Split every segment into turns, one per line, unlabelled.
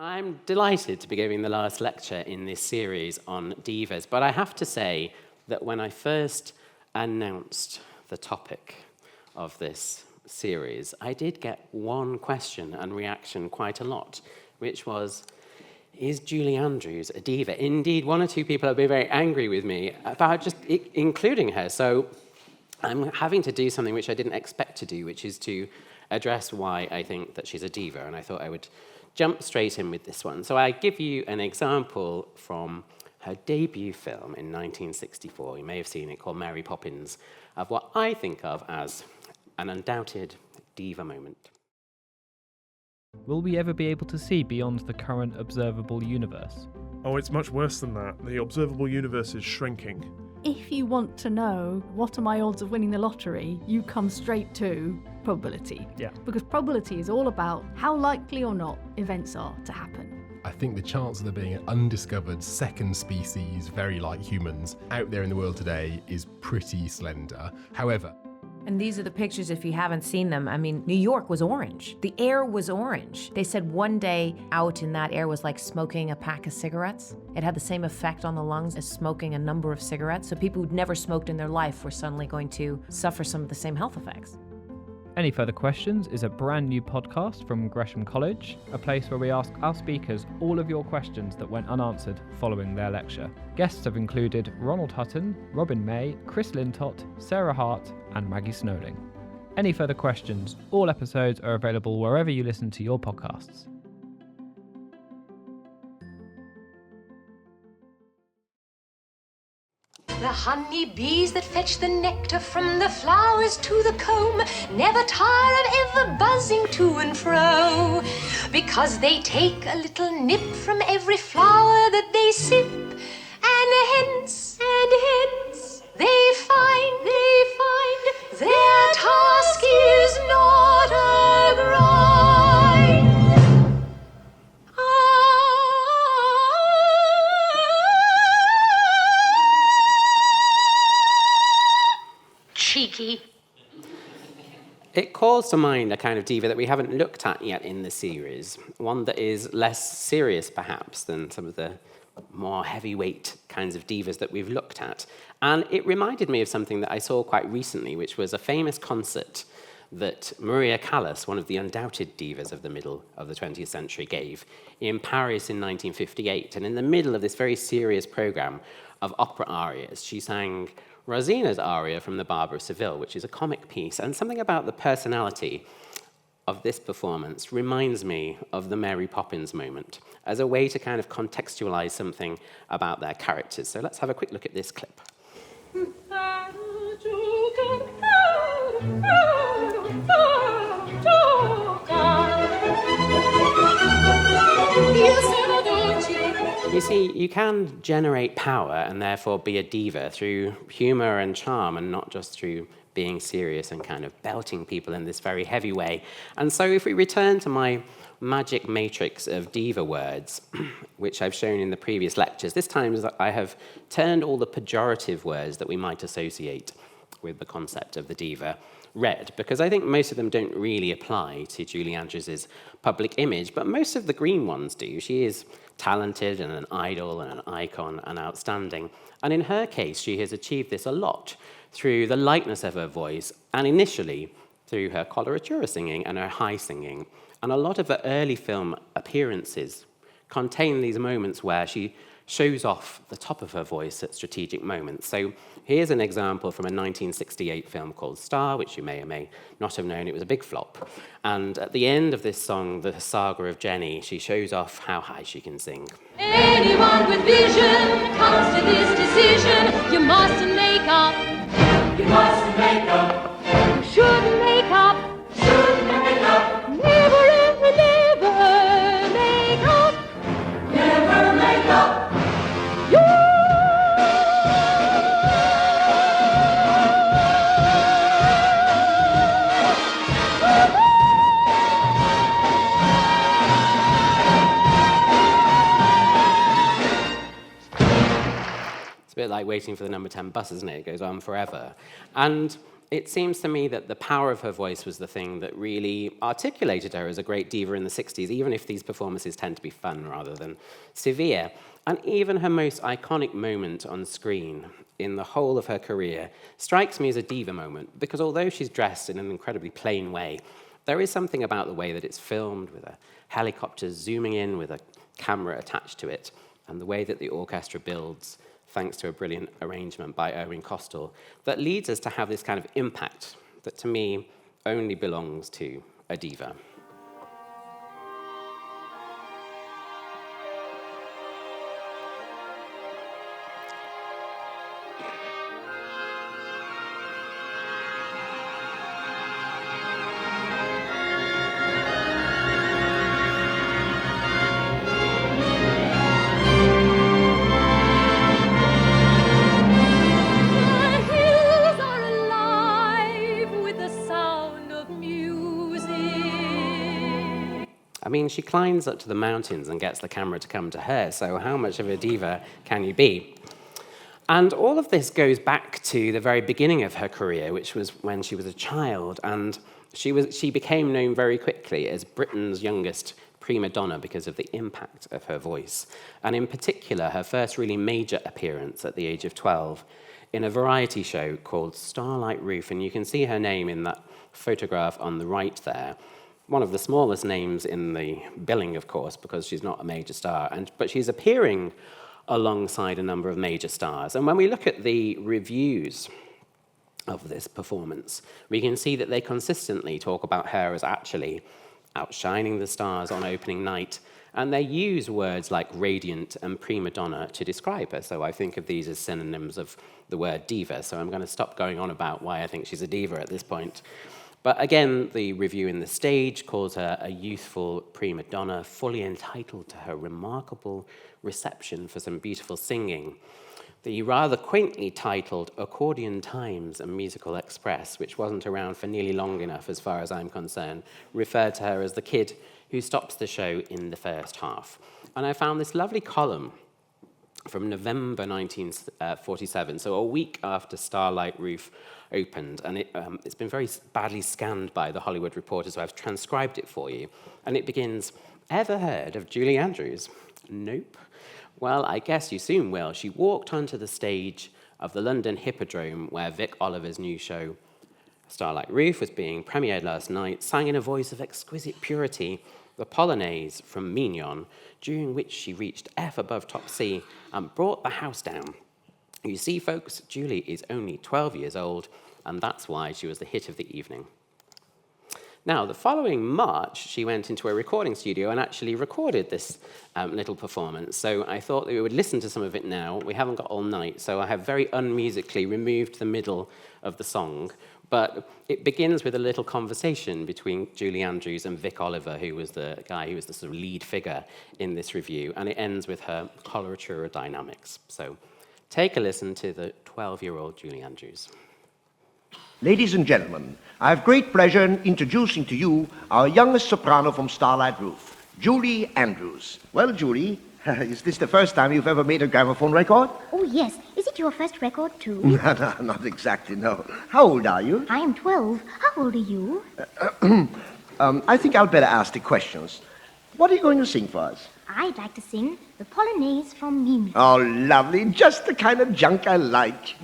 I'm delighted to be giving the last lecture in this series on divas, but I have to say that when I first announced the topic of this series, I did get one question and reaction quite a lot, which was, is Julie Andrews a diva? Indeed, one or two people have been very angry with me about just including her, so I'm having to do something which I didn't expect to do, which is to address why I think that she's a diva, and I thought I would jump straight in with this one. So I give you an example from her debut film in 1964, you may have seen it, called Mary Poppins, of what I think of as an undoubted diva moment.
Will we ever be able to see beyond the current observable universe?
Oh, it's much worse than that. The observable universe is shrinking.
If you want to know what are my odds of winning the lottery, you come straight to probability.
Yeah.
Because probability is all about how likely or not events are to happen.
I think the chance of there being an undiscovered second species, very like humans, out there in the world today is pretty slender. However,
and these are the pictures if you haven't seen them. I mean, New York was orange. The air was orange. They said one day out in that air was like smoking a pack of cigarettes. It had the same effect on the lungs as smoking a number of cigarettes. So people who'd never smoked in their life were suddenly going to suffer some of the same health effects.
Any Further Questions is a brand new podcast from Gresham College, a place where we ask our speakers all of your questions that went unanswered following their lecture. Guests have included Ronald Hutton, Robin May, Chris Lintott, Sarah Hart, and Maggie Snowling. Any Further Questions, all episodes are available wherever you listen to your podcasts.
The honey bees that fetch the nectar from the flowers to the comb never tire of ever buzzing to and fro, because they take a little nip from every flower that they sip, and hence they find their task is not a grind. Cheeky.
It calls to mind a kind of diva that we haven't looked at yet in the series, one that is less serious, perhaps, than some of the more heavyweight kinds of divas that we've looked at. And it reminded me of something that I saw quite recently, which was a famous concert that Maria Callas, one of the undoubted divas of the middle of the 20th century, gave in Paris in 1958. And in the middle of this very serious program of opera arias, she sang Rosina's aria from The Barber of Seville, which is a comic piece, and something about the personality of this performance reminds me of the Mary Poppins moment as a way to kind of contextualize something about their characters. So let's have a quick look at this clip. You see, you can generate power and therefore be a diva through humor and charm and not just through being serious and kind of belting people in this very heavy way. And so if we return to my magic matrix of diva words, which I've shown in the previous lectures, this time I have turned all the pejorative words that we might associate with the concept of the diva red, because I think most of them don't really apply to Julie Andrews' public image, but most of the green ones do. She is talented and an idol and an icon and outstanding. And in her case, she has achieved this a lot through the lightness of her voice and initially through her coloratura singing and her high singing. And a lot of her early film appearances contain these moments where she shows off the top of her voice at strategic moments. So here's an example from a 1968 film called Star, which you may or may not have known. It was a big flop. And at the end of this song, The Saga of Jenny, she shows off how high she can sing.
Anyone with vision comes to this decision. You mustn't make up. You mustn't make up. You shouldn't make up. Shouldn't make up. Never, ever, never make up. Never make up.
It's a bit like waiting for the number 10 bus, isn't it? It goes on forever. And it seems to me that the power of her voice was the thing that really articulated her as a great diva in the 60s, even if these performances tend to be fun rather than severe. And even her most iconic moment on screen in the whole of her career strikes me as a diva moment, because although she's dressed in an incredibly plain way, there is something about the way that it's filmed, with a helicopter zooming in with a camera attached to it, and the way that the orchestra builds, thanks to a brilliant arrangement by Erwin Kostel, that leads us to have this kind of impact that, to me, only belongs to a diva. I mean, she climbs up to the mountains and gets the camera to come to her, so how much of a diva can you be? And all of this goes back to the very beginning of her career, which was when she was a child, and she became known very quickly as Britain's youngest prima donna because of the impact of her voice, and in particular, her first really major appearance at the age of 12 in a variety show called Starlight Roof, and you can see her name in that photograph on the right there. One of the smallest names in the billing, of course, because she's not a major star, but she's appearing alongside a number of major stars. And when we look at the reviews of this performance, we can see that they consistently talk about her as actually outshining the stars on opening night, and they use words like radiant and prima donna to describe her. So I think of these as synonyms of the word diva, so I'm going to stop going on about why I think she's a diva at this point. But again, the review in The Stage calls her a youthful prima donna, fully entitled to her remarkable reception for some beautiful singing. The rather quaintly titled Accordion Times and Musical Express, which wasn't around for nearly long enough as far as I'm concerned, referred to her as the kid who stops the show in the first half. And I found this lovely column from November 1947, so a week after Starlight Roof opened, and it's been very badly scanned by the Hollywood Reporter, so I've transcribed it for you. And it begins, "Ever heard of Julie Andrews? Nope. Well, I guess you soon will. She walked onto the stage of the London Hippodrome where Vic Oliver's new show, Starlight Roof, was being premiered last night, sang in a voice of exquisite purity the Polonaise from Mignon, during which she reached F above top C and brought the house down. You see, folks, Julie is only 12 years old, and that's why she was the hit of the evening." Now, the following March, she went into a recording studio and actually recorded this little performance. So I thought that we would listen to some of it now. We haven't got all night, so I have very unmusically removed the middle of the song. But it begins with a little conversation between Julie Andrews and Vic Oliver, who was the guy who was the sort of lead figure in this review, and it ends with her coloratura dynamics. So take a listen to the 12-year-old Julie Andrews.
Ladies and gentlemen, I have great pleasure in introducing to you our youngest soprano from Starlight Roof, Julie Andrews. Well, Julie, is this the first time you've ever made a gramophone record?
Oh, yes. Is it your first record, too?
No, not exactly, no. How old are you?
I am 12. How old are you?
I think I'll better ask the questions. What are you going to sing for us?
I'd like to sing the Polonaise from Mimi.
Oh, lovely. Just the kind of junk I like.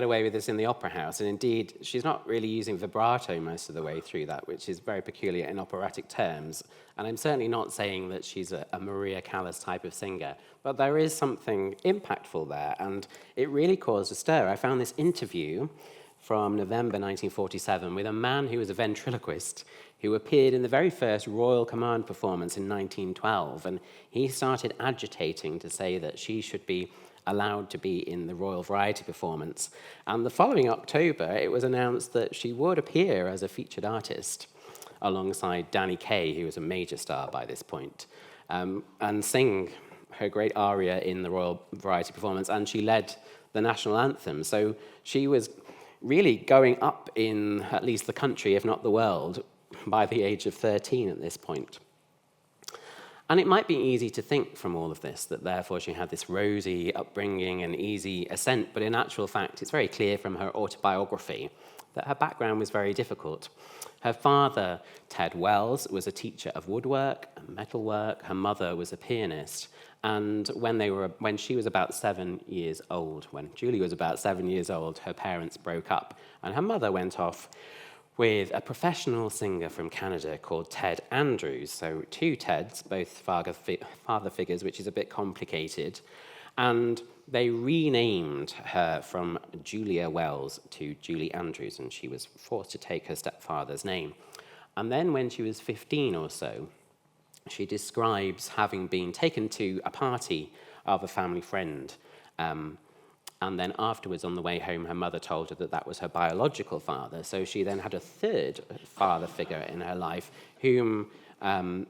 get away with this in the opera house. And indeed, she's not really using vibrato most of the way through that, which is very peculiar in operatic terms. And I'm certainly not saying that she's a Maria Callas type of singer, but there is something impactful there, and it really caused a stir. I found this interview from November 1947 with a man who was a ventriloquist who appeared in the very first Royal Command performance in 1912, and he started agitating to say that she should be allowed to be in the Royal Variety performance. And the following October, it was announced that she would appear as a featured artist alongside Danny Kaye, who was a major star by this point, and sing her great aria in the Royal Variety performance, and she led the national anthem. So she was really going up in at least the country, if not the world, by the age of 13 at this point. And it might be easy to think from all of this that therefore she had this rosy upbringing and easy ascent, but in actual fact, it's very clear from her autobiography that her background was very difficult. Her father, Ted Wells, was a teacher of woodwork and metalwork. Her mother was a pianist. And when she was about 7 years old, when Julie was about 7 years old, her parents broke up, and her mother went off with a professional singer from Canada called Ted Andrews. So two Teds, both father figures, which is a bit complicated. And they renamed her from Julia Wells to Julie Andrews, and she was forced to take her stepfather's name. And then when she was 15 or so, she describes having been taken to a party of a family friend. And then afterwards, on the way home, her mother told her that that was her biological father. So she then had a third father figure in her life, whom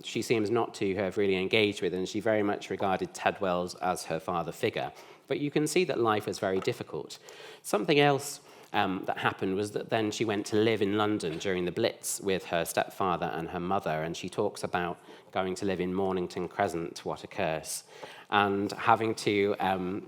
she seems not to have really engaged with, and she very much regarded Ted Wells as her father figure. But you can see that life was very difficult. Something else that happened was that then she went to live in London during the Blitz with her stepfather and her mother, and she talks about going to live in Mornington Crescent, what a curse, and having to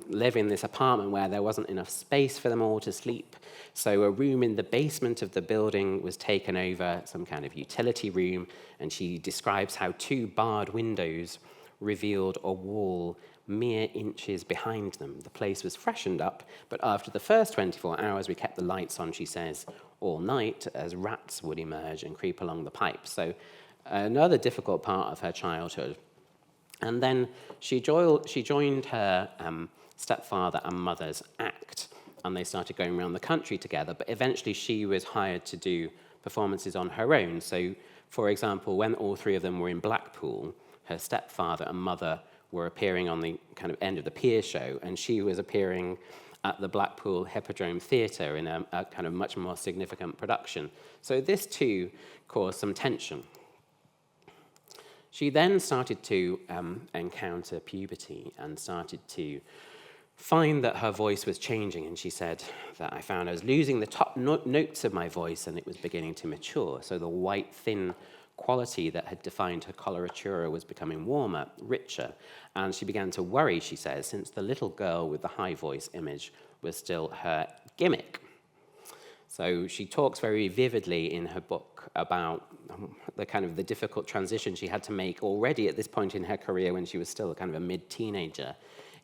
live in this apartment where there wasn't enough space for them all to sleep. So a room in the basement of the building was taken over, some kind of utility room, and she describes how 2 barred windows revealed a wall mere inches behind them. The place was freshened up, but after the first 24 hours, we kept the lights on, she says, all night, as rats would emerge and creep along the pipes. So another difficult part of her childhood. And then she joined her stepfather and mother's act, and they started going around the country together, but eventually she was hired to do performances on her own. So, for example, when all 3 of them were in Blackpool, her stepfather and mother were appearing on the kind of end of the pier show, and she was appearing at the Blackpool Hippodrome Theatre in a kind of much more significant production. So this too caused some tension. She then started to encounter puberty and started to find that her voice was changing, and she said that I found I was losing the top notes of my voice and it was beginning to mature. So the white, thin quality that had defined her coloratura was becoming warmer, richer, and she began to worry, she says, since the little girl with the high voice image was still her gimmick. So she talks very vividly in her book about the kind of the difficult transition she had to make already at this point in her career when she was still a kind of a mid-teenager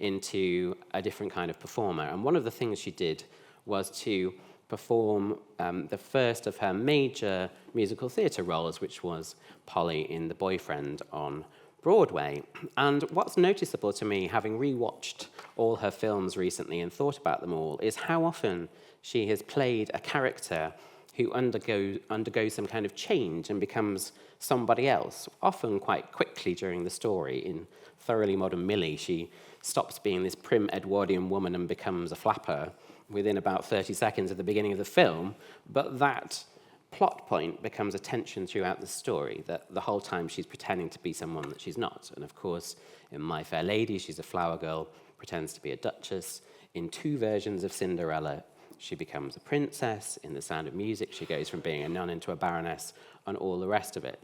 into a different kind of performer. And one of the things she did was to perform the first of her major musical theatre roles, which was Polly in The Boyfriend on Broadway. And what's noticeable to me, having rewatched all her films recently and thought about them all, is how often she has played a character who undergoes some kind of change and becomes somebody else, often quite quickly during the story. In Thoroughly Modern Millie, she stops being this prim Edwardian woman and becomes a flapper within about 30 seconds at the beginning of the film, but that plot point becomes a tension throughout the story, that the whole time she's pretending to be someone that she's not. And of course, in My Fair Lady, she's a flower girl, pretends to be a duchess. In 2 versions of Cinderella, she becomes a princess. In The Sound of Music, she goes from being a nun into a baroness, and all the rest of it.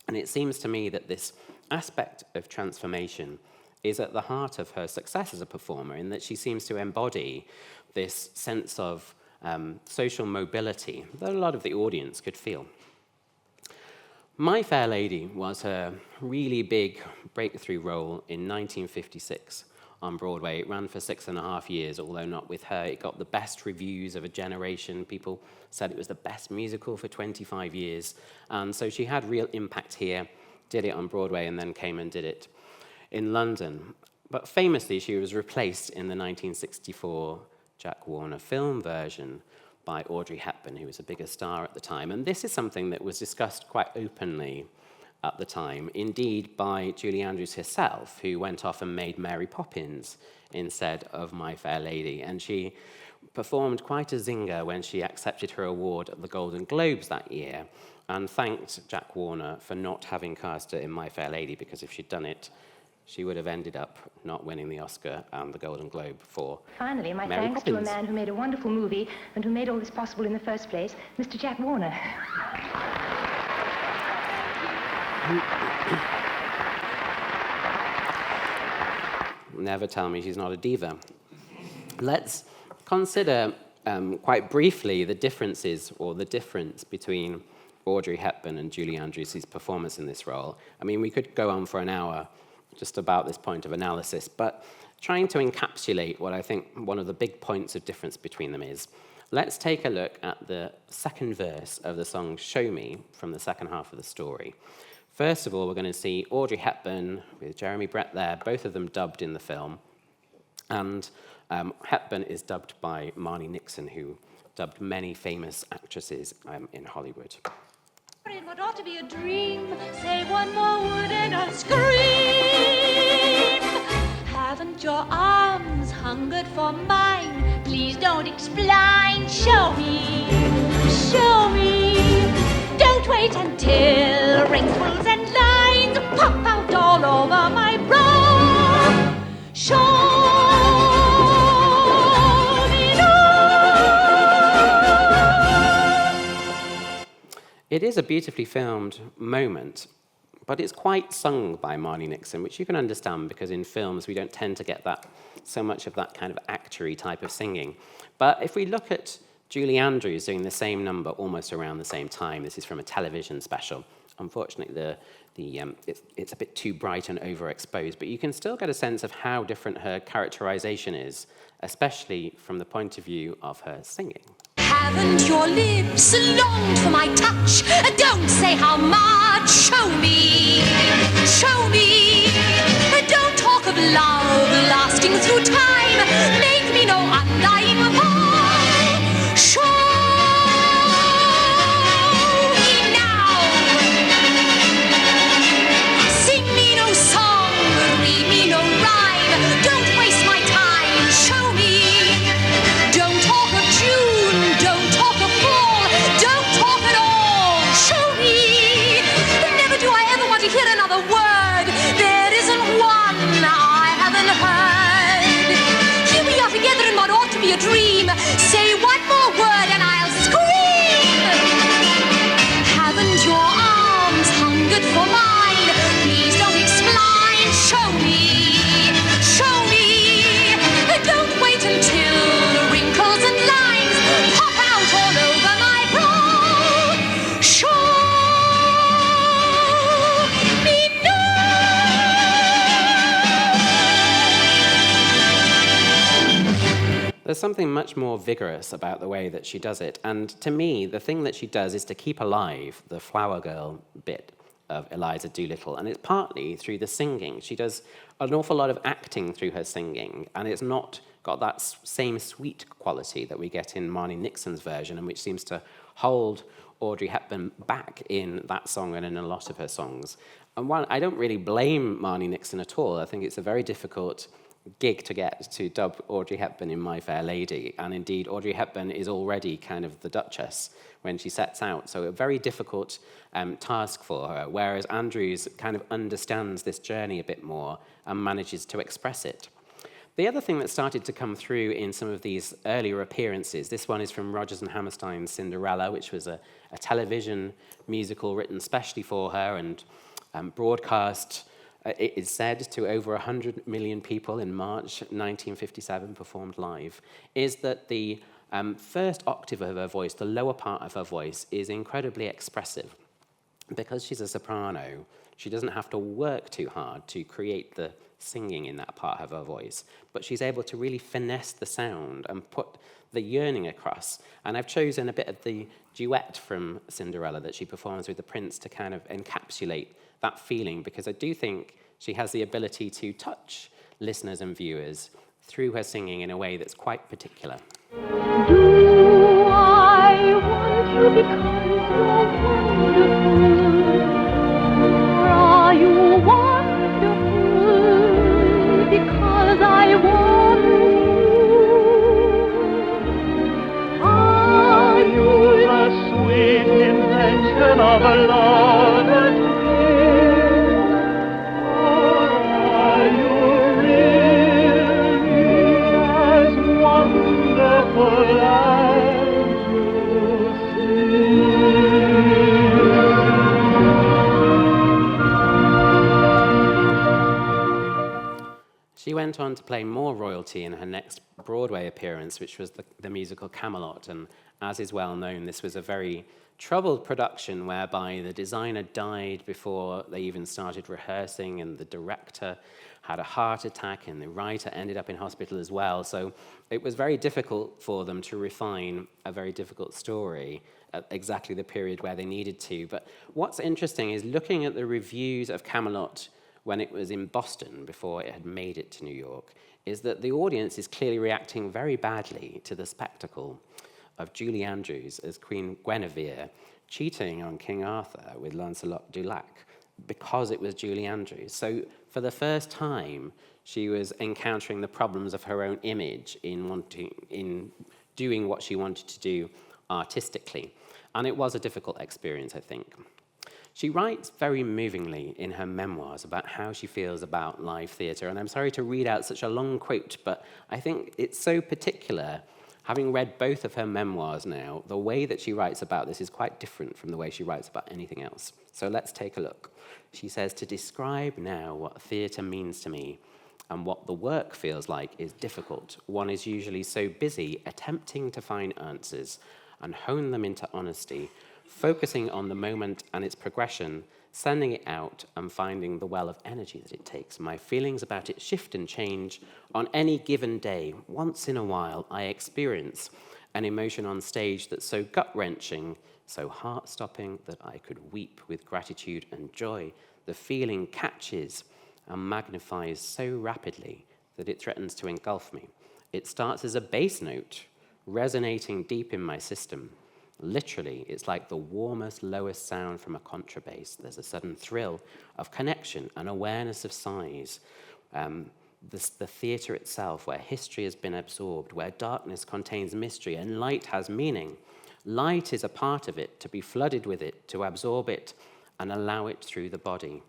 And it seems to me that this aspect of transformation is at the heart of her success as a performer, in that she seems to embody this sense of social mobility that a lot of the audience could feel. My Fair Lady was her really big breakthrough role in 1956 on Broadway. It ran for 6.5 years, although not with her. It got the best reviews of a generation. People said it was the best musical for 25 years. And so she had real impact here, did it on Broadway, and then came and did it in London. But famously, she was replaced in the 1964 Jack Warner film version by Audrey Hepburn, who was a bigger star at the time. And this is something that was discussed quite openly at the time, indeed by Julie Andrews herself, who went off and made Mary Poppins instead of My Fair Lady. And she performed quite a zinger when she accepted her award at the Golden Globes that year and thanked Jack Warner for not having cast her in My Fair Lady, because if she'd done it, she would have ended up not winning the Oscar and the Golden Globe for
Finally, my
Mary
thanks to a
Poppins.
man who made a wonderful movie and who made all this possible in the first place, Mr. Jack Warner.
Never tell me she's not a diva. Let's consider quite briefly the differences, or the difference between Audrey Hepburn and Julie Andrews' performance in this role. I mean, we could go on for an hour just about this point of analysis, but trying to encapsulate what I think one of the big points of difference between them is, let's take a look at the second verse of the song Show Me from the second half of the story. First of all, we're going to see Audrey Hepburn with Jeremy Brett there, both of them dubbed in the film. And Hepburn is dubbed by Marnie Nixon, who dubbed many famous actresses in Hollywood.
What ought to be a dream? Say one more word and I'll scream. Haven't your arms hungered for mine? Please don't explain. Show me, show me. Don't wait until wrinkles and lines pop out all over my brow. Show me now.
It is a beautifully filmed moment, but it's quite sung by Marnie Nixon, which you can understand because in films we don't tend to get that so much of that kind of actory type of singing. But if we look at Julie Andrews doing the same number almost around the same time, this is from a television special. Unfortunately, it's a bit too bright and overexposed, but you can still get a sense of how different her characterization is, especially from the point of view of her singing.
Haven't your lips longed for my touch? Don't say how much. Show me, show me. Don't talk of love lasting through time. Make me no undying vow. Show me now. Sing me no song, read me no rhyme. Don't waste my time. Show me. Don't talk of June. Don't talk of fall. Don't talk at all. Show me. Never do I ever want to hear another word. There isn't one I haven't heard. Here we are together in what ought to be a dream. Say one more word and I'll scream. Haven't your arms hungered for mine? Please don't explain. Show me. Show me. Don't wait until the wrinkles and lines pop out all over my brow. Show me now.
There's something much more vigorous about the way that she does it, and to me, the thing that she does is to keep alive the flower girl bit of Eliza Doolittle, and it's partly through the singing. She does an awful lot of acting through her singing, and it's not got that same sweet quality that we get in Marnie Nixon's version, and which seems to hold Audrey Hepburn back in that song and in a lot of her songs. And one, I don't really blame Marnie Nixon at all. I think it's a very difficult gig to get to dub Audrey Hepburn in My Fair Lady, and indeed Audrey Hepburn is already kind of the Duchess when she sets out, so a very difficult task for her, whereas Andrews kind of understands this journey a bit more and manages to express it. The other thing that started to come through in some of these earlier appearances, this one is from Rodgers and Hammerstein's Cinderella, which was a television musical written specially for her and broadcast, it is said, to over 100 million people in March 1957, performed live, is that the first octave of her voice, the lower part of her voice, is incredibly expressive. Because she's a soprano, she doesn't have to work too hard to create the singing in that part of her voice, but she's able to really finesse the sound and put the yearning across. And I've chosen a bit of the duet from Cinderella that she performs with the prince to kind of encapsulate that feeling, because I do think she has the ability to touch listeners and viewers through her singing in a way that's quite particular.
Do I want you because you're wonderful? Or are you wonderful because I want you? Are you the sweet invention of a love that gives? Or are you really as wonderful as you
She went on to play more royalty in her next Broadway appearance, which was the musical Camelot. And as is well known, this was a very troubled production whereby the designer died before they even started rehearsing, and the director had a heart attack, and the writer ended up in hospital as well. So it was very difficult for them to refine a very difficult story at exactly the period where they needed to. But what's interesting is looking at the reviews of Camelot when it was in Boston before it had made it to New York, is that the audience is clearly reacting very badly to the spectacle of Julie Andrews as Queen Guinevere cheating on King Arthur with Lancelot du Lac because it was Julie Andrews. So for the first time, she was encountering the problems of her own image in doing what she wanted to do artistically. And it was a difficult experience, I think. She writes very movingly in her memoirs about how she feels about live theatre, and I'm sorry to read out such a long quote, but I think it's so particular. Having read both of her memoirs now, the way that she writes about this is quite different from the way she writes about anything else. So let's take a look. She says, "To describe now what theatre means to me and what the work feels like is difficult. One is usually so busy attempting to find answers and hone them into honesty, focusing on the moment and its progression, sending it out and finding the well of energy that it takes. My feelings about it shift and change on any given day. Once in a while, I experience an emotion on stage that's so gut-wrenching, so heart-stopping that I could weep with gratitude and joy. The feeling catches and magnifies so rapidly that it threatens to engulf me. It starts as a bass note, resonating deep in my system. Literally, it's like the warmest, lowest sound from a contrabass. There's a sudden thrill of connection and awareness of size. The theatre itself, where history has been absorbed, where darkness contains mystery and light has meaning. Light is a part of it, to be flooded with it, to absorb it and allow it through the body.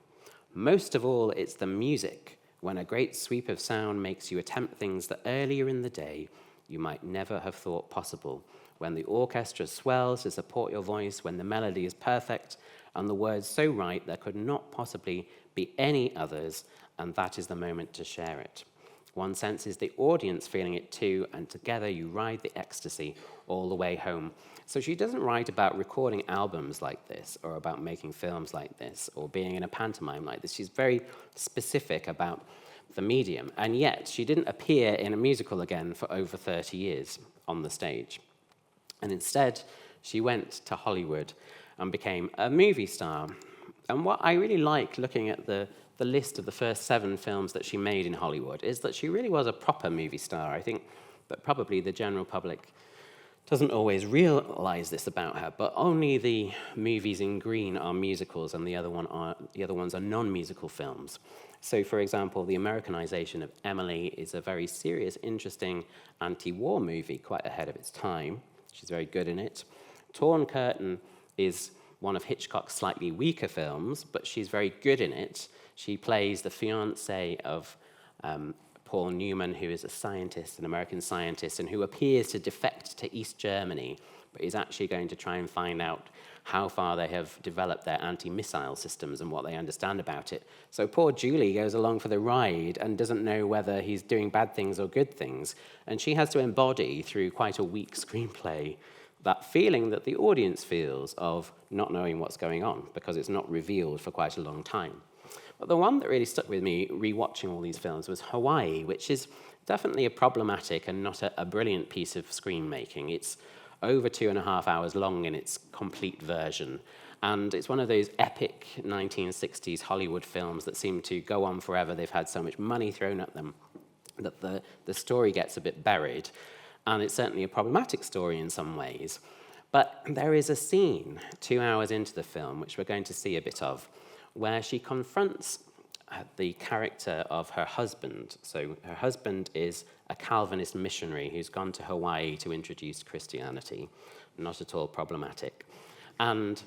Most of all, it's the music, when a great sweep of sound makes you attempt things that earlier in the day you might never have thought possible. When the orchestra swells to support your voice, when the melody is perfect and the words so right there could not possibly be any others, and that is the moment to share it. One senses the audience feeling it too, and together you ride the ecstasy all the way home." So she doesn't write about recording albums like this, or about making films like this, or being in a pantomime like this. She's very specific about the medium, and yet she didn't appear in a musical again for over 30 years on the stage. And instead, she went to Hollywood and became a movie star. And what I really like looking at the list of the first 7 films that she made in Hollywood is that she really was a proper movie star. I think that probably the general public doesn't always realize this about her, but only the movies in green are musicals and the other ones are non-musical films. So, for example, the Americanization of Emily is a very serious, interesting anti-war movie, quite ahead of its time. She's very good in it. Torn Curtain is one of Hitchcock's slightly weaker films, but she's very good in it. She plays the fiancée of Paul Newman, who is a scientist, an American scientist, and who appears to defect to East Germany, but is actually going to try and find out how far they have developed their anti-missile systems and what they understand about it. So poor Julie goes along for the ride and doesn't know whether he's doing bad things or good things, and she has to embody, through quite a weak screenplay, that feeling that the audience feels of not knowing what's going on, because it's not revealed for quite a long time. But the one that really stuck with me rewatching all these films was Hawaii, which is definitely a problematic and not a brilliant piece of screen making. It's over 2.5 hours long in its complete version. And it's one of those epic 1960s Hollywood films that seem to go on forever. They've had so much money thrown at them that the story gets a bit buried. And it's certainly a problematic story in some ways. But there is a scene 2 hours into the film, which we're going to see a bit of, where she confronts the character of her husband. So her husband is a Calvinist missionary who's gone to Hawaii to introduce Christianity. Not at all problematic. And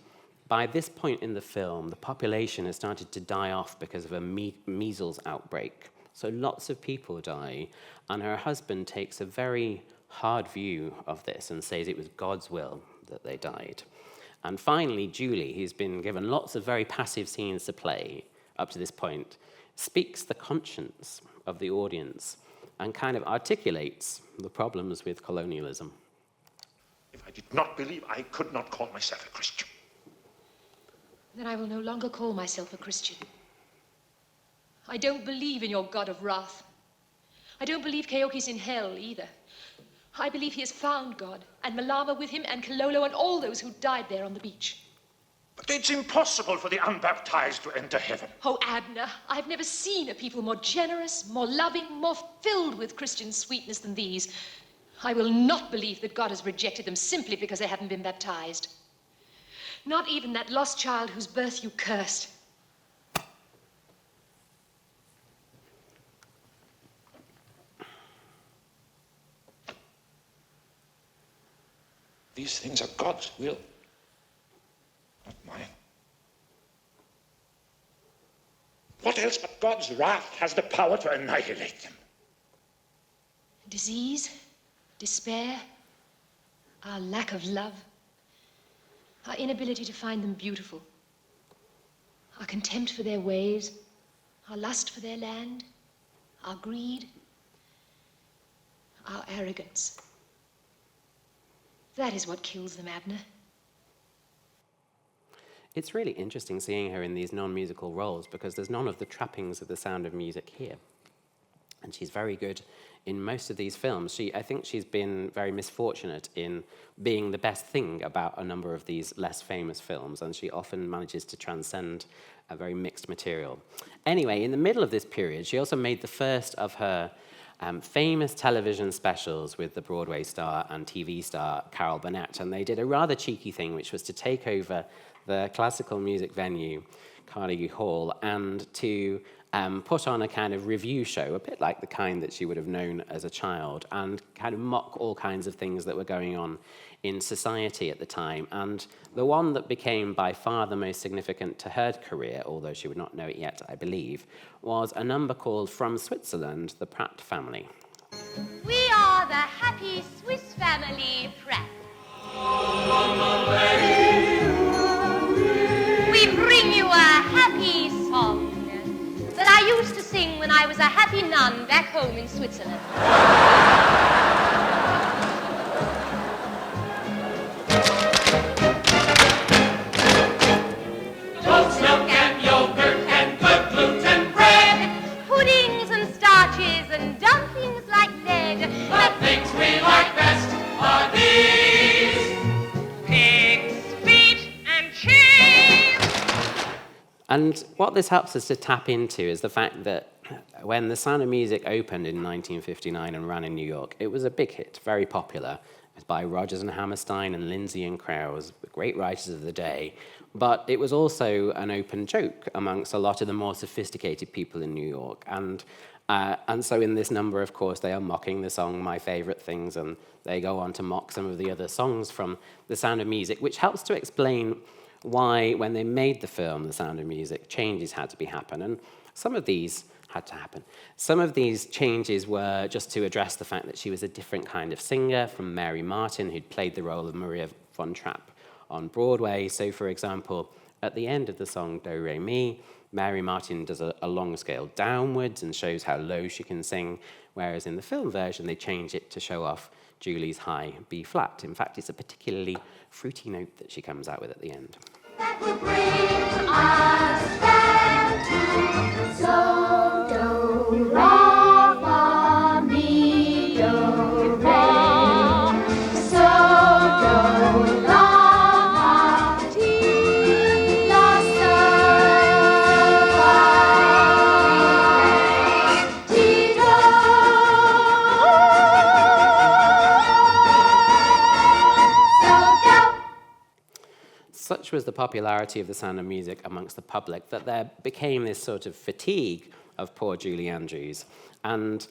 by this point in the film, the population has started to die off because of a measles outbreak. So lots of people die, and her husband takes a very hard view of this and says it was God's will that they died. And finally, Julie, who's been given lots of very passive scenes to play up to this point, speaks the conscience of the audience and kind of articulates the problems with colonialism.
If I did not believe, I could not call myself a Christian.
Then I will no longer call myself a Christian. I don't believe in your God of wrath. I don't believe Keoki's in hell either. I believe he has found God, and Malama with him, and Kilolo, and all those who died there on the beach.
But it's impossible for the unbaptized to enter heaven.
Oh, Abner, I've never seen a people more generous, more loving, more filled with Christian sweetness than these. I will not believe that God has rejected them simply because they haven't been baptized. Not even that lost child whose birth you cursed.
These things are God's will, not mine. What else but God's wrath has the power to annihilate them?
Disease, despair, our lack of love, our inability to find them beautiful, our contempt for their ways, our lust for their land, our greed, our arrogance. That is what kills them, Abner.
It's really interesting seeing her in these non-musical roles because there's none of the trappings of The Sound of Music here. And she's very good in most of these films. I think she's been very misfortunate in being the best thing about a number of these less famous films, and she often manages to transcend a very mixed material. Anyway, in the middle of this period, she also made the first of her famous television specials with the Broadway star and TV star Carol Burnett, and they did a rather cheeky thing, which was to take over the classical music venue, Carnegie Hall, and to put on a kind of review show, a bit like the kind that she would have known as a child, and kind of mock all kinds of things that were going on in society at the time. And the one that became by far the most significant to her career, although she would not know it yet, I believe, was a number called From Switzerland, the Pratt Family.
We are the happy Swiss family Pratt. We bring you a happy song that I used to sing when I was a happy nun back home in Switzerland.
Goat's milk and yogurt and good gluten bread,
Puddings and starches and dumplings like lead.
the things we like best are these.
Pig's feet and cheese.
And what this helps us to tap into is the fact that when The Sound of Music opened in 1959 and ran in New York, it was a big hit, very popular. It was by Rodgers and Hammerstein and Lindsay and Krauss, the great writers of the day. But it was also an open joke amongst a lot of the more sophisticated people in New York. And so in this number, of course, they are mocking the song My Favorite Things, and they go on to mock some of the other songs from The Sound of Music, which helps to explain why, when they made the film The Sound of Music, changes had to happen. And some of these had to happen. Some of these changes were just to address the fact that she was a different kind of singer from Mary Martin, who'd played the role of Maria von Trapp on Broadway. So, for example, at the end of the song Do Re Mi, Mary Martin does a long scale downwards and shows how low she can sing, whereas in the film version, they change it to show off Julie's high B flat. In fact, it's a particularly fruity note that she comes out with at the end.
That will bring us back to
So, do, ra, fa, mi, do, re. So, do, la, fa, ti, la, so, fa, ti, do.
Such was the popularity of The Sound of Music amongst the public that there became this sort of fatigue of poor Julie Andrews. And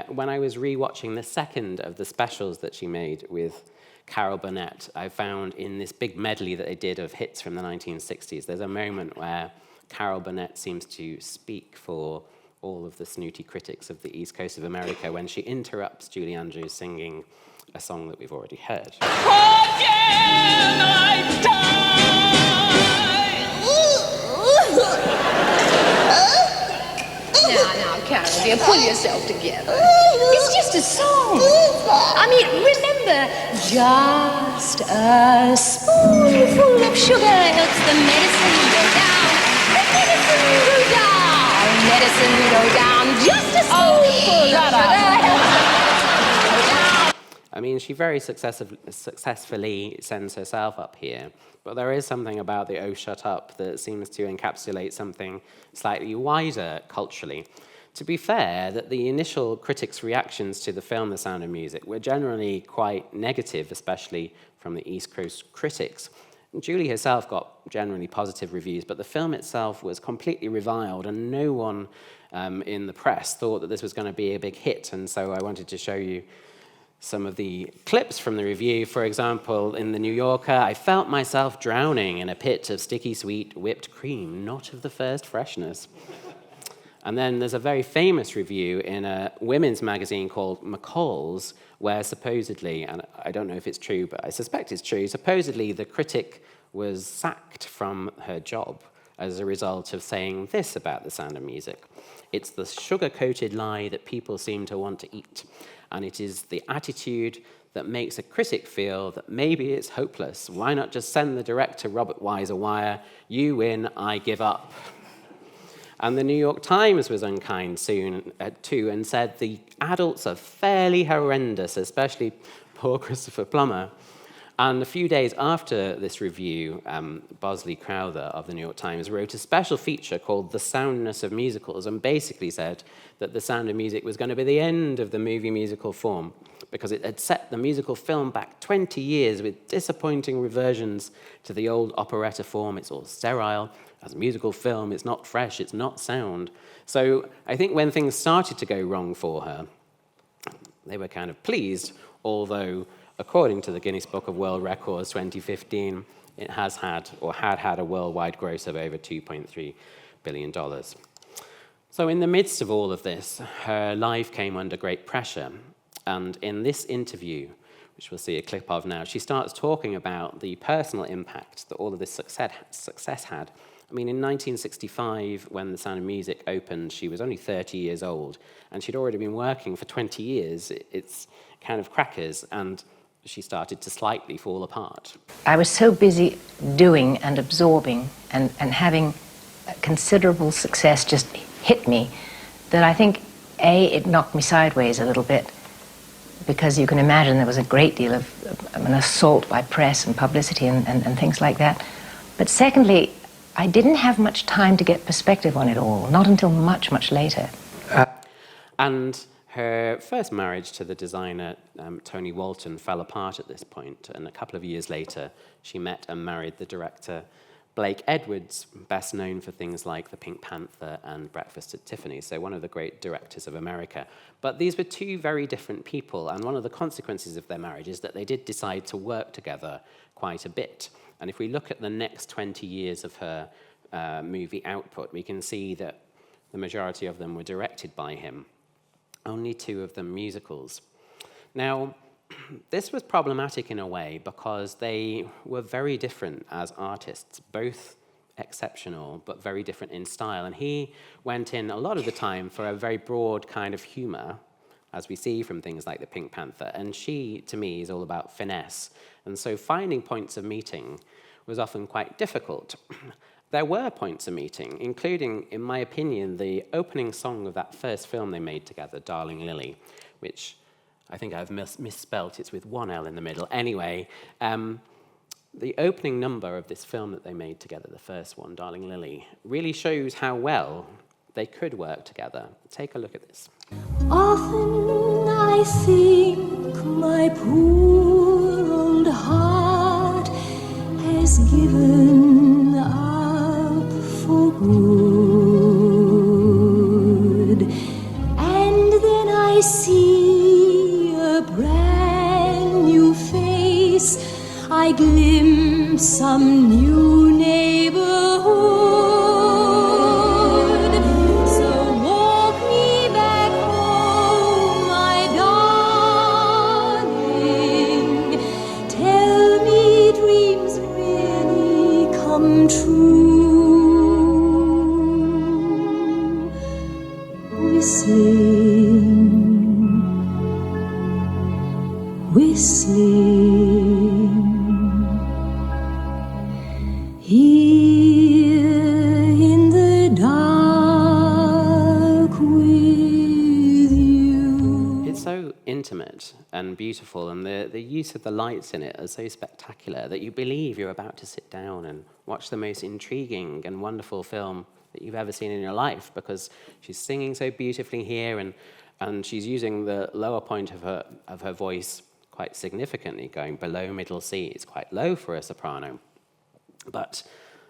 when I was rewatching the second of the specials that she made with Carol Burnett, I found in this big medley that they did of hits from the 1960s, there's a moment where Carol Burnett seems to speak for all of the snooty critics of the East Coast of America when she interrupts Julie Andrews singing a song that we've already heard.
Now, Carol, dear, pull yourself together. It's just a song. I mean, remember, just a spoonful of sugar helps the medicine go down. The medicine go down. Medicine go down. Just a spoonful of sugar helps the medicine go down.
I mean, she very successfully sends herself up here, but there is something about the "Oh, shut up" that seems to encapsulate something slightly wider culturally. To be fair, that the initial critics' reactions to the film The Sound of Music were generally quite negative, especially from the East Coast critics. Julie herself got generally positive reviews, but the film itself was completely reviled, and no one in the press thought that this was going to be a big hit, and so I wanted to show you some of the clips from the review. For example, in The New Yorker, "I felt myself drowning in a pit of sticky sweet whipped cream, not of the first freshness." And then there's a very famous review in a women's magazine called McCall's, where supposedly, and I don't know if it's true, but I suspect it's true, supposedly the critic was sacked from her job as a result of saying this about The Sound of Music. "It's the sugar-coated lie that people seem to want to eat. And it is the attitude that makes a critic feel that maybe it's hopeless. Why not just send the director, Robert Wise, a wire? You win, I give up." And the New York Times was unkind soon, too, and said the adults are fairly horrendous, especially poor Christopher Plummer. And a few days after this review, Bosley Crowther of the New York Times wrote a special feature called The Soundness of Musicals, and basically said that The Sound of Music was going to be the end of the movie musical form, because it had set the musical film back 20 years with disappointing reversions to the old operetta form. It's all sterile. As a musical film, it's not fresh, it's not sound. So I think when things started to go wrong for her, they were kind of pleased, although according to the Guinness Book of World Records 2015, it has had, or had a worldwide gross of over $2.3 billion. So in the midst of all of this, her life came under great pressure. And in this interview, which we'll see a clip of now, she starts talking about the personal impact that all of this success had. I mean, in 1965, when The Sound of Music opened, she was only 30 years old, and she'd already been working for 20 years. It's kind of crackers, and she started to slightly fall apart.
I was so busy doing and absorbing and having considerable success just hit me that I think, it knocked me sideways a little bit, because you can imagine there was a great deal of an assault by press and publicity and things like that. But secondly, I didn't have much time to get perspective on it all, not until much, much later.
And her first marriage to the designer, Tony Walton, fell apart at this point, and a couple of years later, she met and married the director, Blake Edwards, best known for things like The Pink Panther and Breakfast at Tiffany's, so one of the great directors of America. But these were two very different people, and one of the consequences of their marriage is that they did decide to work together quite a bit. And if we look at the next 20 years of her movie output, we can see that the majority of them were directed by him. Only 2 of them musicals. Now, this was problematic in a way because they were very different as artists, both exceptional but very different in style. And he went in a lot of the time for a very broad kind of humor, as we see from things like The Pink Panther. And she, to me, is all about finesse. And so finding points of meeting was often quite difficult. There were points of meeting, including, in my opinion, the opening song of that first film they made together, Darling Lily, which I think I've misspelt. It's with one L in the middle. Anyway, the opening number of this film that they made together, the first one, Darling Lily, really shows how well they could work together. Take a look at this.
Often I think my poor old heart has given up for good, and then I see a brand new face, I glimpse some new neighborhood. So walk me back home, my darling. Tell me dreams really come true. Whistling, whistling. Here in the dark with you.
It's so intimate and beautiful, and the use of the lights in it are so spectacular that you believe you're about to sit down and watch the most intriguing and wonderful film that you've ever seen in your life, because she's singing so beautifully here, and she's using the lower point of her voice quite significantly, going below middle C. It's quite low for a soprano. But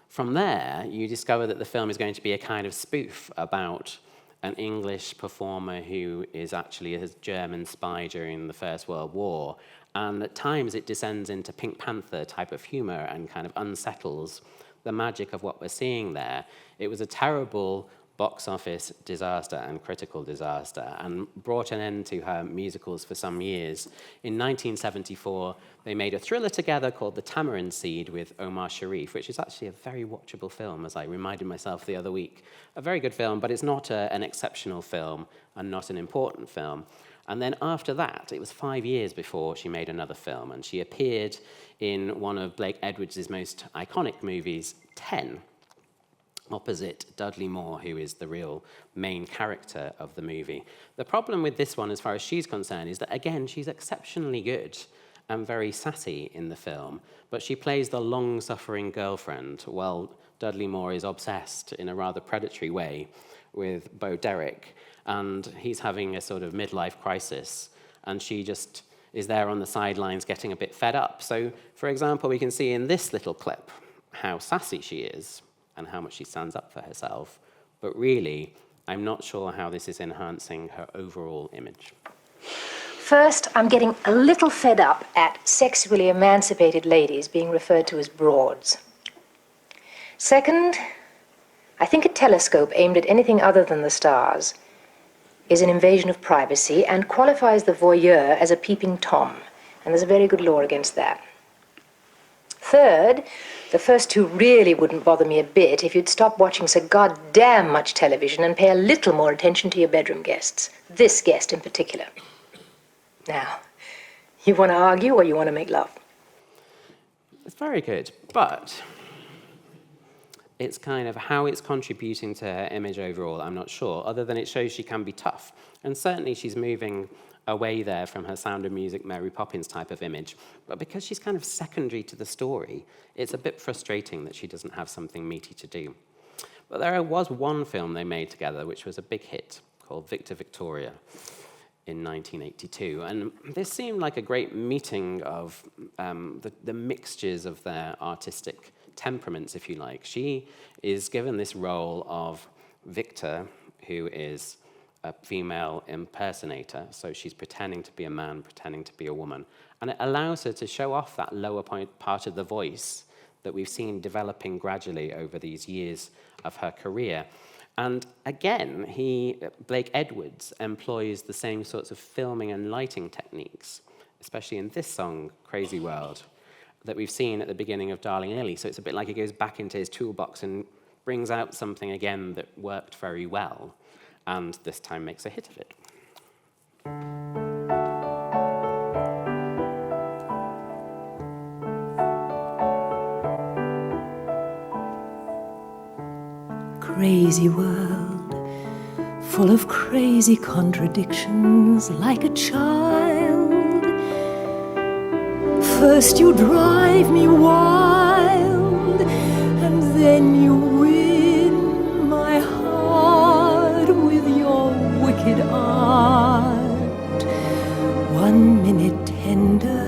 from there, you discover that the film is going to be a kind of spoof about an English performer who is actually a German spy during the First World War. And at times it descends into Pink Panther type of humor and kind of unsettles the magic of what we're seeing there. It was a terrible box office disaster and critical disaster, and brought an end to her musicals for some years. In 1974, they made a thriller together called The Tamarind Seed with Omar Sharif, which is actually a very watchable film, as I reminded myself the other week. A very good film, but it's not an exceptional film and not an important film. And then after that, it was 5 years before she made another film, and she appeared in one of Blake Edwards' most iconic movies, 10, opposite Dudley Moore, who is the real main character of the movie. The problem with this one, as far as she's concerned, is that, again, she's exceptionally good and very sassy in the film, but she plays the long-suffering girlfriend, while Dudley Moore is obsessed in a rather predatory way with Bo Derek, and he's having a sort of midlife crisis, and she just is there on the sidelines getting a bit fed up. So, for example, we can see in this little clip how sassy she is and how much she stands up for herself, but really, I'm not sure how this is enhancing her overall image.
First, I'm getting a little fed up at sexually emancipated ladies being referred to as broads. Second, I think a telescope aimed at anything other than the stars is an invasion of privacy and qualifies the voyeur as a peeping Tom, and there's a very good law against that. Third, the first two really wouldn't bother me a bit if you'd stop watching so goddamn much television and pay a little more attention to your bedroom guests. This guest in particular. Now, you want to argue or you want to make love?
It's very good, but it's kind of how it's contributing to her image overall, I'm not sure, other than it shows she can be tough. And certainly she's moving away there from her Sound of Music, Mary Poppins type of image. But because she's kind of secondary to the story, it's a bit frustrating that she doesn't have something meaty to do. But there was one film they made together which was a big hit, called Victor Victoria, in 1982. And this seemed like a great meeting of the mixtures of their artistic temperaments, if you like. She is given this role of Victor, who is a female impersonator, so she's pretending to be a man, pretending to be a woman. And it allows her to show off that lower part of the voice that we've seen developing gradually over these years of her career. And again, Blake Edwards employs the same sorts of filming and lighting techniques, especially in this song, Crazy World, that we've seen at the beginning of Darling Lily. So it's a bit like he goes back into his toolbox and brings out something again that worked very well, and this time makes a hit of it.
crazy world, full of crazy contradictions, like a child. First you drive me wild, and then you win my heart with your wicked art. 1 minute tender,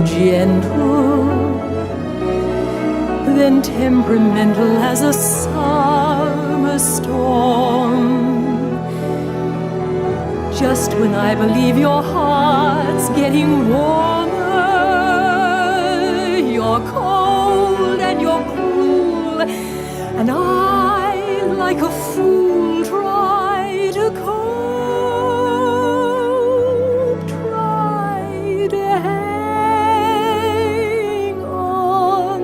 gentle, then temperamental as a summer storm. Just when I believe your heart's getting warmer, you're cold and you're cruel, and I, like a fool, try to cope, try to hang on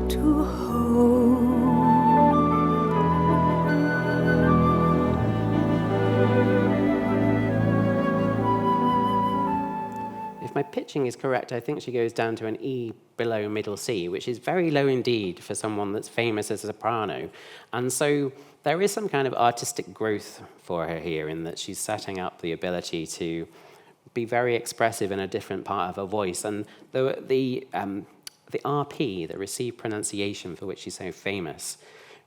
to hope.
If my pitching is correct, I think she goes down to an E below middle C, which is very low indeed for someone that's famous as a soprano. And so there is some kind of artistic growth for her here in that she's setting up the ability to be very expressive in a different part of her voice. And the RP, the received pronunciation for which she's so famous,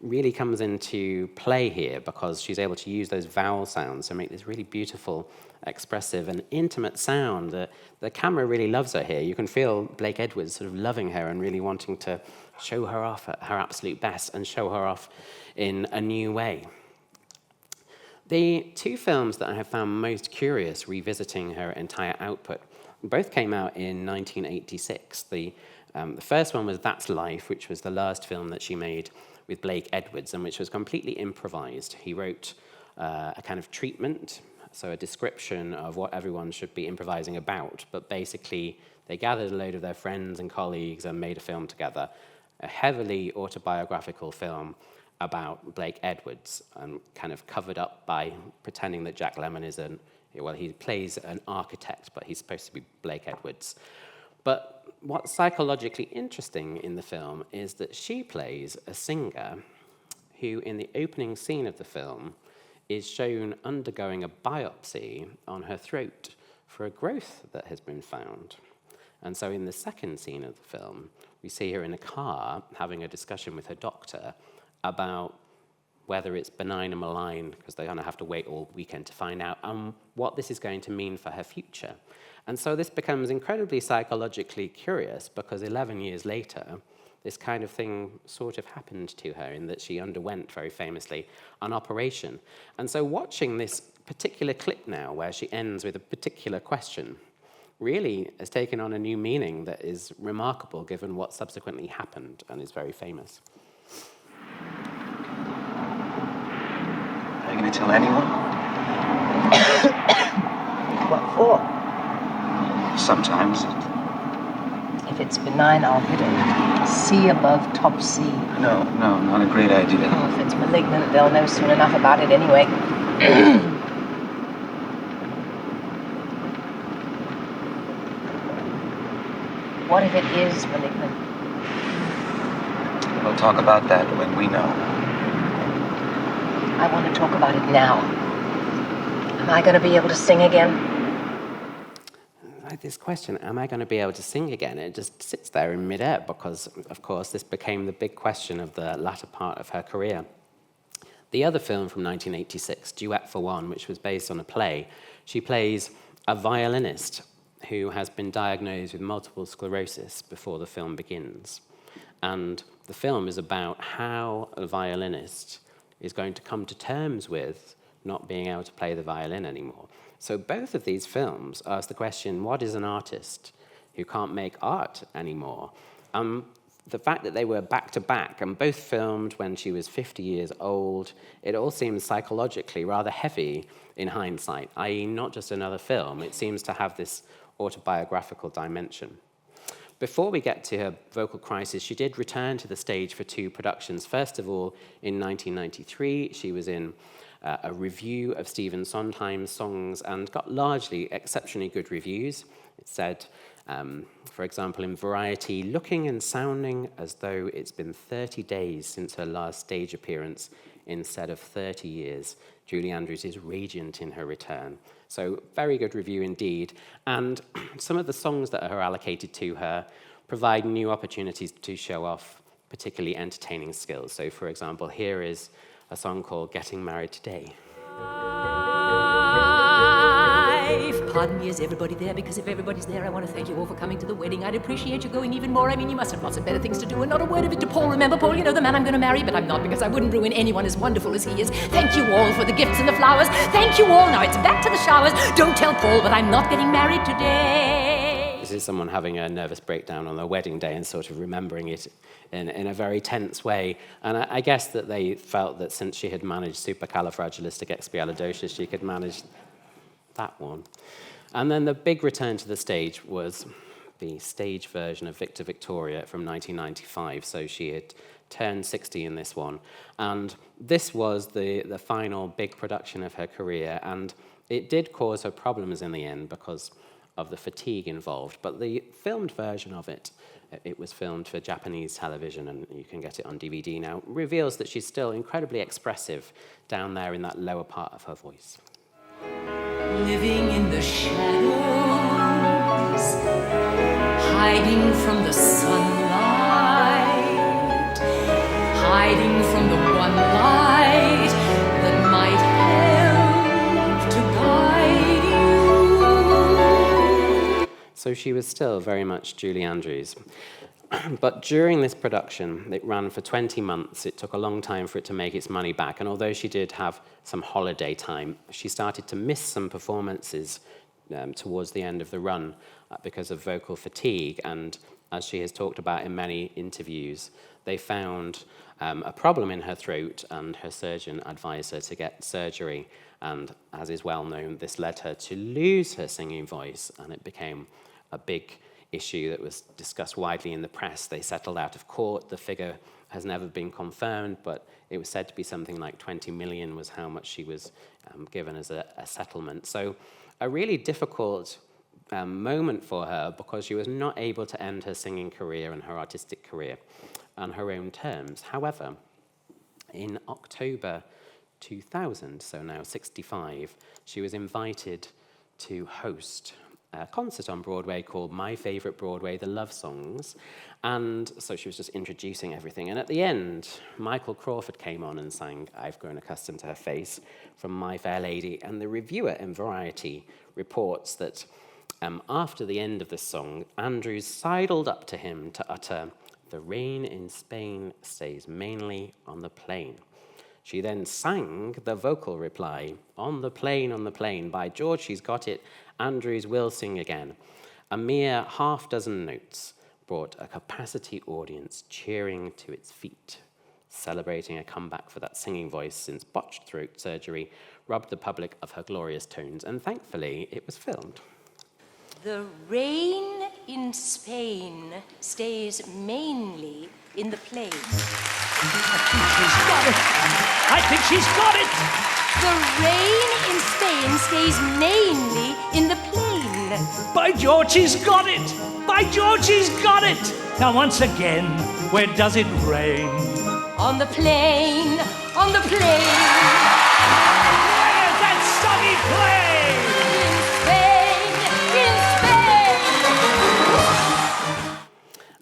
really comes into play here because she's able to use those vowel sounds to make this really beautiful, expressive and intimate sound. The camera really loves her here. You can feel Blake Edwards sort of loving her and really wanting to show her off at her absolute best and show her off in a new way. The two films that I have found most curious revisiting her entire output both came out in 1986. The first one was That's Life, which was the last film that she made with Blake Edwards, and which was completely improvised. He wrote a kind of treatment, so a description of what everyone should be improvising about, but basically they gathered a load of their friends and colleagues and made a film together, a heavily autobiographical film about Blake Edwards, and kind of covered up by pretending that Jack Lemmon is he plays an architect, but he's supposed to be Blake Edwards. But what's psychologically interesting in the film is that she plays a singer who, in the opening scene of the film, is shown undergoing a biopsy on her throat for a growth that has been found. And so in the second scene of the film, we see her in a car having a discussion with her doctor about whether it's benign or malign, because they're going to have to wait all weekend to find out, what this is going to mean for her future. And so this becomes incredibly psychologically curious because 11 years later, this kind of thing sort of happened to her in that she underwent, very famously, an operation. And so watching this particular clip now, where she ends with a particular question, really has taken on a new meaning that is remarkable given what subsequently happened and is very famous.
Are you going to tell anyone?
What for?
Sometimes.
If it's benign, I'll hit it. C above top C.
No, not a great idea.
Oh, if it's malignant, they'll know soon enough about it anyway. What if it is malignant?
We'll talk about that when we know.
I want to talk about it now. Am I going to be able to sing again?
This question, am I going to be able to sing again? It just sits there in midair because, of course, this became the big question of the latter part of her career. The other film from 1986, Duet for One, which was based on a play, she plays a violinist who has been diagnosed with multiple sclerosis before the film begins. And the film is about how a violinist is going to come to terms with not being able to play the violin anymore. So both of these films ask the question, what is an artist who can't make art anymore? The fact that they were back-to-back and both filmed when she was 50 years old, it all seems psychologically rather heavy in hindsight, i.e. not just another film. It seems to have this autobiographical dimension. Before we get to her vocal crisis, she did return to the stage for two productions. First of all, in 1993, she was in a review of Stephen Sondheim's songs and got largely exceptionally good reviews. It said, For example, in Variety, looking and sounding as though it's been 30 days since her last stage appearance instead of 30 years, Julie Andrews is radiant in her return. So very good review indeed. And some of the songs that are allocated to her provide new opportunities to show off particularly entertaining skills. So for example, here is a song called Getting Married Today.
Pardon me, is everybody there? Because if everybody's there, I want to thank you all for coming to the wedding. I'd appreciate you going even more. I mean, you must have lots of better things to do, and not a word of it to Paul. Remember, Paul, you know, the man I'm going to marry, but I'm not, because I wouldn't ruin anyone as wonderful as he is. Thank you all for the gifts and the flowers. Thank you all. Now it's back to the showers. Don't tell Paul, but I'm not getting married today.
This is someone having a nervous breakdown on their wedding day and sort of remembering it in a very tense way. And I guess that they felt that since she had managed supercalifragilisticexpialidocious, she could manage that one. And then the big return to the stage was the stage version of Victor Victoria from 1995. So she had turned 60 in this one. And this was the final big production of her career. And it did cause her problems in the end because of the fatigue involved. But the filmed version of it, it was filmed for Japanese television, and you can get it on DVD now, reveals that she's still incredibly expressive down there in that lower part of her voice.
Living in the shadows, hiding from the sunlight, hiding from the one light that might help to guide you.
So she was still very much Julie Andrews. But during this production, it ran for 20 months. It took a long time for it to make its money back. And although she did have some holiday time, she started to miss some performances towards the end of the run because of vocal fatigue. And as she has talked about in many interviews, they found a problem in her throat, and her surgeon advised her to get surgery. And as is well known, this led her to lose her singing voice, and it became a big issue that was discussed widely in the press. They settled out of court. The figure has never been confirmed, but it was said to be something like 20 million was how much she was given as a settlement. So a really difficult moment for her, because she was not able to end her singing career and her artistic career on her own terms. However, in October 2000, so now 65, she was invited to host a concert on Broadway called My Favorite Broadway, The Love Songs. And so she was just introducing everything. And at the end, Michael Crawford came on and sang I've Grown Accustomed to Her Face from My Fair Lady. And the reviewer in Variety reports that after the end of the song, Andrews sidled up to him to utter, "The rain in Spain stays mainly on the plain." She then sang the vocal reply, on the plain, by George, she's got it, Andrews will sing again." A mere half dozen notes brought a capacity audience cheering to its feet, celebrating a comeback for that singing voice since botched throat surgery robbed the public of her glorious tones, and thankfully it was filmed.
The rain in Spain stays mainly in the plain.
I think she's got it!
The rain in Spain stays mainly in the plain.
By George, she's got it! By George, she's got it! Now once again, where does it rain?
On the plain, on the plain.
Where's that sunny plain?
In Spain, in Spain.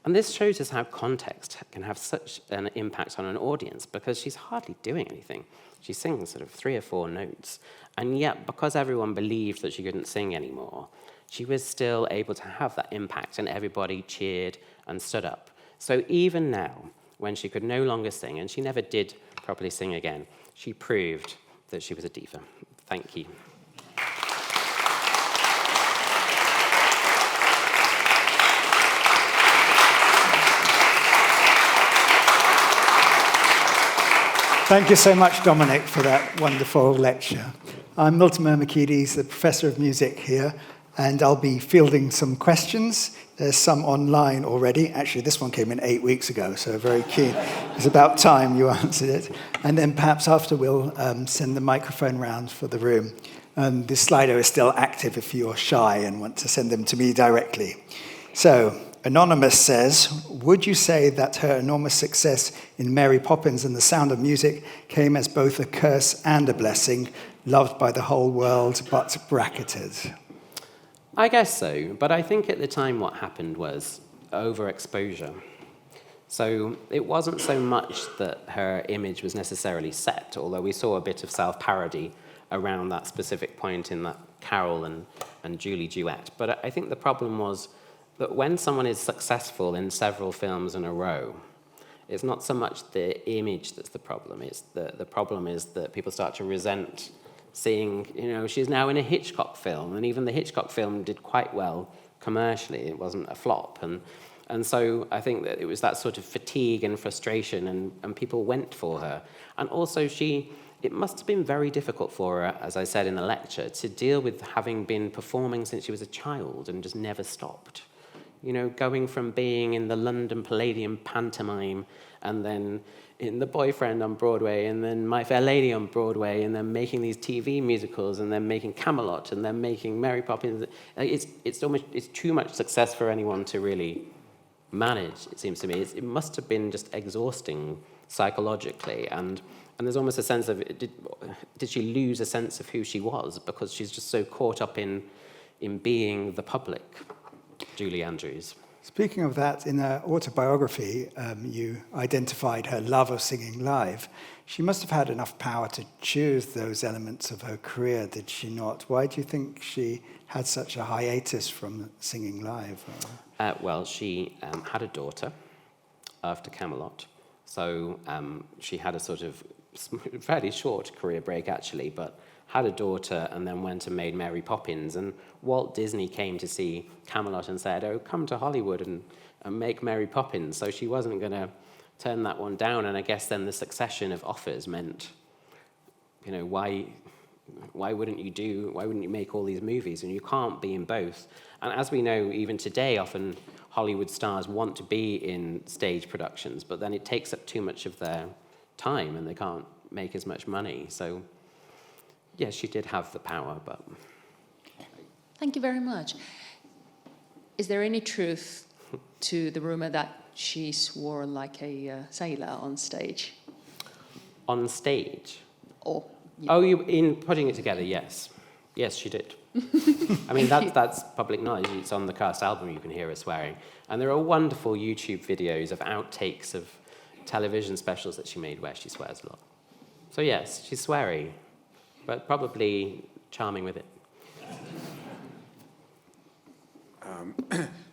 And this shows us how context can have such an impact on an audience, because she's hardly doing anything. She sings sort of 3 or 4 notes, and yet because everyone believed that she couldn't sing anymore, she was still able to have that impact, and everybody cheered and stood up. So even now, when she could no longer sing, and she never did properly sing again, she proved that she was a diva. Thank you.
Thank you so much, Dominic, for that wonderful lecture. I'm Milton Mermakides, the Professor of Music here, and I'll be fielding some questions. There's some online already. Actually, this one came in 8 weeks ago, so very keen. It's about time you answered it. And then perhaps after we'll send the microphone round for the room. This Slido is still active if you're shy and want to send them to me directly. So, Anonymous says, would you say that her enormous success in Mary Poppins and The Sound of Music came as both a curse and a blessing, loved by the whole world, but bracketed?
I guess so, but I think at the time what happened was overexposure. So it wasn't so much that her image was necessarily set, although we saw a bit of self-parody around that specific point in that Carol and Julie duet. But I think the problem was that when someone is successful in several films in a row, it's not so much the image that's the problem. It's the problem is that people start to resent seeing, she's now in a Hitchcock film, and even the Hitchcock film did quite well commercially. It wasn't a flop. And so I think that it was that sort of fatigue and frustration, and people went for her. And also it must have been very difficult for her, as I said in the lecture, to deal with having been performing since she was a child and just never stopped. Going from being in the London Palladium pantomime and then in The Boyfriend on Broadway and then My Fair Lady on Broadway and then making these TV musicals and then making Camelot and then making Mary Poppins. It's too much success for anyone to really manage, it seems to me. It must have been just exhausting psychologically, and there's almost a sense of, did she lose a sense of who she was because she's just so caught up in being the public, Julie Andrews.
Speaking of that, in her autobiography, you identified her love of singing live. She must have had enough power to choose those elements of her career, did she not? Why do you think she had such a hiatus from singing live?
Well, she had a daughter after Camelot, so she had a sort of fairly short career break, actually, but had a daughter and then went and made Mary Poppins. And Walt Disney came to see Camelot and said, oh, come to Hollywood and make Mary Poppins. So she wasn't going to turn that one down. And I guess then the succession of offers meant, why wouldn't you make all these movies? And you can't be in both. And as we know, even today, often Hollywood stars want to be in stage productions, but then it takes up too much of their time and they can't make as much money. So yes, she did have the power, but...
Thank you very much. Is there any truth to the rumor that she swore like a sailor on stage?
On stage?
Or...
Oh, in putting it together, yes. Yes, she did. I mean, that's public knowledge. It's on the cast album, you can hear her swearing. And there are wonderful YouTube videos of outtakes of television specials that she made where she swears a lot. So yes, she's sweary, but probably charming with it.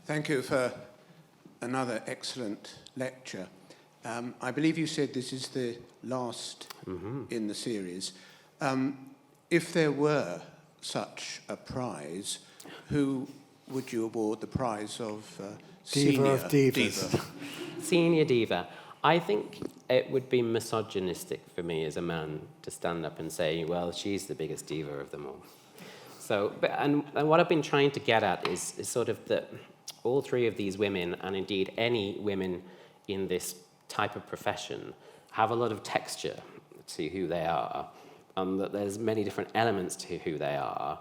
Thank you for another excellent lecture. I believe you said this is the last in the series. If there were such a prize, who would you award the prize of
Diva of Divas?
Diva?
Senior Diva. I think it would be misogynistic for me as a man to stand up and say, well, she's the biggest diva of them all. So, and what I've been trying to get at is sort of that all three of these women, and indeed any women in this type of profession, have a lot of texture to who they are, and that there's many different elements to who they are,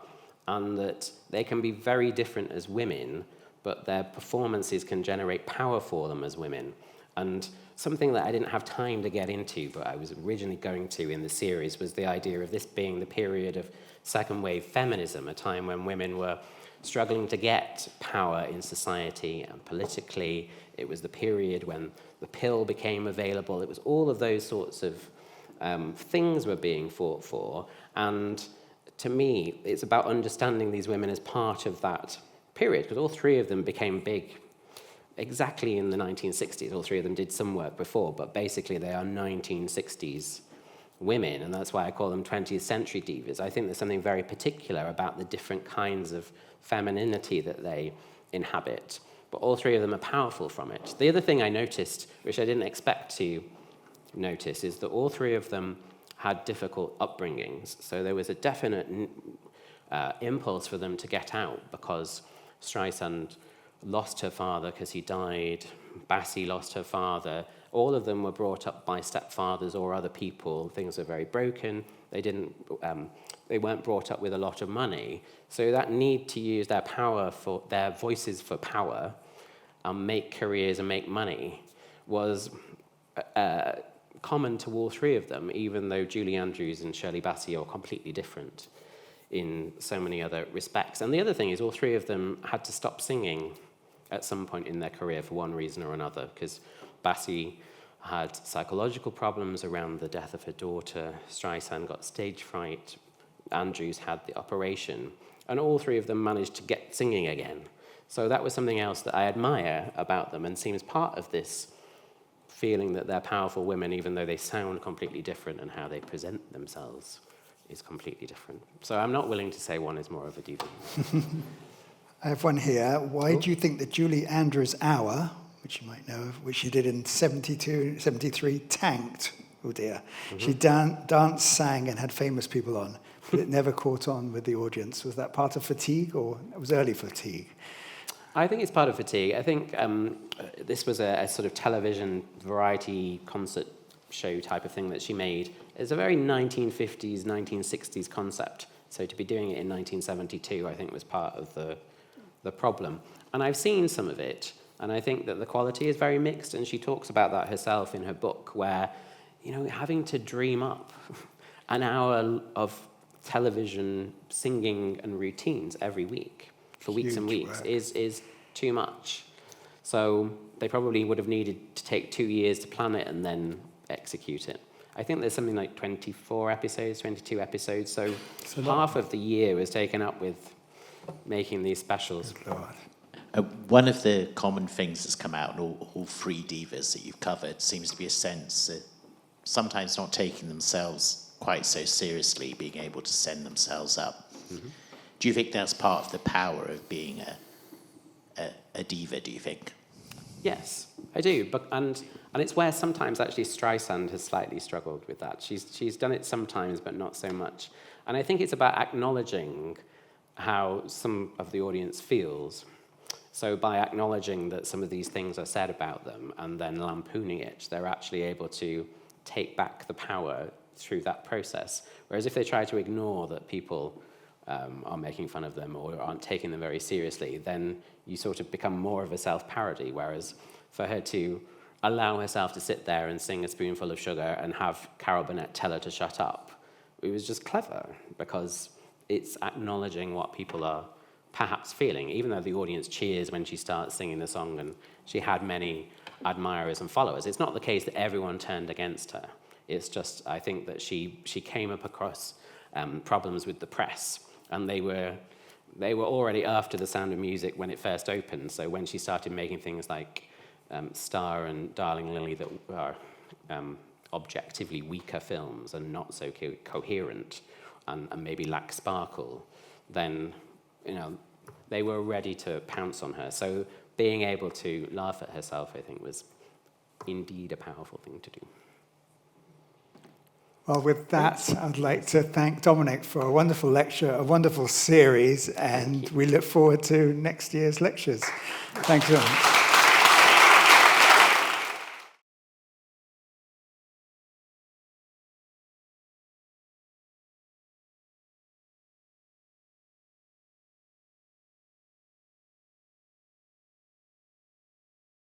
and that they can be very different as women, but their performances can generate power for them as women. And something that I didn't have time to get into, but I was originally going to in the series, was the idea of this being the period of second wave feminism, a time when women were struggling to get power in society and politically. It was the period when the pill became available. It was all of those sorts of things were being fought for. And to me, it's about understanding these women as part of that period, because all three of them became big exactly in the 1960s. All three of them did some work before, but basically they are 1960s women, and that's why I call them 20th-century divas. I think there's something very particular about the different kinds of femininity that they inhabit, but all three of them are powerful from it. The other thing I noticed, which I didn't expect to notice, is that all three of them had difficult upbringings. So there was a definite impulse for them to get out, because Streisand lost her father because he died, Bassie lost her father. All of them were brought up by stepfathers or other people. Things were very broken. They weren't brought up with a lot of money. So that need to use their power for their voices for power and make careers and make money was common to all three of them, even though Julie Andrews and Shirley Bassey are completely different in so many other respects. And the other thing is all three of them had to stop singing at some point in their career for one reason or another, because Bassey had psychological problems around the death of her daughter, Streisand got stage fright, Andrews had the operation, and all three of them managed to get singing again. So that was something else that I admire about them and seems part of this feeling that they're powerful women, even though they sound completely different and how they present themselves is completely different. So I'm not willing to say one is more of a diva.
I have one here. Why do you think that Julie Andrews' Hour, which you might know of, which she did in 72, 73, tanked? Oh dear. Mm-hmm. She danced, sang, and had famous people on, but it never caught on with the audience. Was that part of fatigue, or it was early fatigue?
I think it's part of fatigue. I think this was a sort of television variety concert show type of thing that she made. It's a very 1950s, 1960s concept. So to be doing it in 1972, I think, was part of the problem. And I've seen some of it, and I think that the quality is very mixed, and she talks about that herself in her book, where, having to dream up an hour of television singing and routines every week for weeks and weeks is too much. So they probably would have needed to take 2 years to plan it and then execute it. I think there's something like 24 episodes, 22 episodes, so half of the year was taken up with making these specials.
One of the common things that's come out in all three divas that you've covered seems to be a sense that sometimes not taking themselves quite so seriously, being able to send themselves up. Mm-hmm. Do you think that's part of the power of being a diva, do you think?
Yes, I do. And it's where sometimes actually Streisand has slightly struggled with that. She's done it sometimes, but not so much. And I think it's about acknowledging how some of the audience feels. So by acknowledging that some of these things are said about them and then lampooning it, they're actually able to take back the power through that process. Whereas if they try to ignore that people are making fun of them or aren't taking them very seriously, then you sort of become more of a self-parody, whereas for her to allow herself to sit there and sing A Spoonful of Sugar and have Carol Burnett tell her to shut up, it was just clever, because it's acknowledging what people are perhaps feeling, even though the audience cheers when she starts singing the song and she had many admirers and followers. It's not the case that everyone turned against her. It's just, I think that she came up across problems with the press, and they were already after The Sound of Music when it first opened. So when she started making things like Star and Darling Lily that are objectively weaker films and not so coherent and maybe lack sparkle, then they were ready to pounce on her. So being able to laugh at herself, I think, was indeed a powerful thing to do.
Well, with that, I'd like to thank Dominic for a wonderful lecture, a wonderful series, and we look forward to next year's lectures. Thank you very much.